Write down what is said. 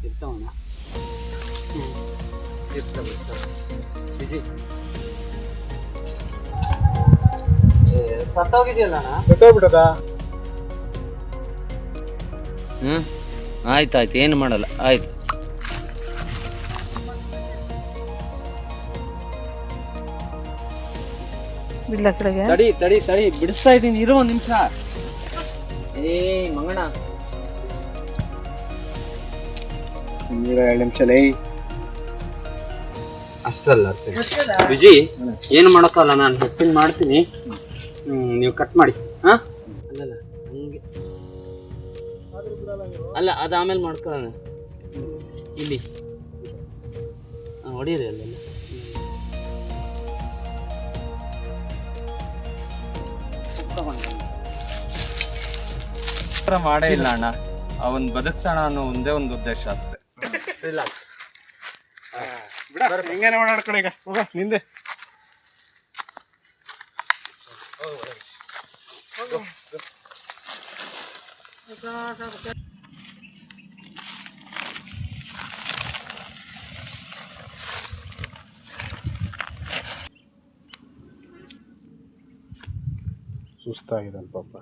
ಇರ್ತವಣ್ಣ. ಇರ್ತವೆ ಬಿಜಿ ಸತ್ತೋಗಿದೆಯಲ್ಲ ಅಣ್ಣ. ಸತ್ತೋಗ್ಬಿಟ್ಟದ. ಆಯ್ತಾಯ್ತು, ಏನು ಮಾಡಲ್ಲ, ಆಯ್ತು. ಬಿಡ್ಲ ಕಡೆಗೆ ತಡಿ ತಡಿ ತಡಿ, ಬಿಡಿಸ್ತಾ ಇದ್ದೀನಿ, ಇರು ಒಂದು ನಿಮಿಷ. ಏ ಮಂಗಣ್ಣ, 2 ನಿಮಿಷ ಲೈ. ಅಷ್ಟಲ್ಲ ವಿಜಿ, ಏನು ಮಾಡೋಕ್ಕಲ್ಲ, ನಾನು ಹೆಚ್ಚಿನ ಮಾಡ್ತೀನಿ, ನೀವು ಕಟ್ ಮಾಡಿ. ಹಾಂ ಅಲ್ಲಲ್ಲ ಹಂಗೆ ಅಲ್ಲ, ಅದು ಆಮೇಲೆ ಮಾಡ್ಕೊಳ್ಳೋಣ. ಇಲ್ಲಿ ಹೊಡೀರಿ ಅಲ್ಲೆಲ್ಲ. ಮಾಡೇ ಇಲ್ಲ ಅಣ್ಣ, ಅವನ್ ಬದುಕ್ಸೋಣ ಅನ್ನೋ ಒಂದೇ ಒಂದು ಉದ್ದೇಶ ಅಷ್ಟೇ. ರಿಲ್ಯಾಕ್ಸ್. ಹಿಂಗೇನೆ ಓಡಾಡ್ಕೊಳ್ಳಿ ಈಗ. ಹೋಗ ನಿಂದೆ. ಸುಸ್ತಾಗಿದೆ ಪಾಪ.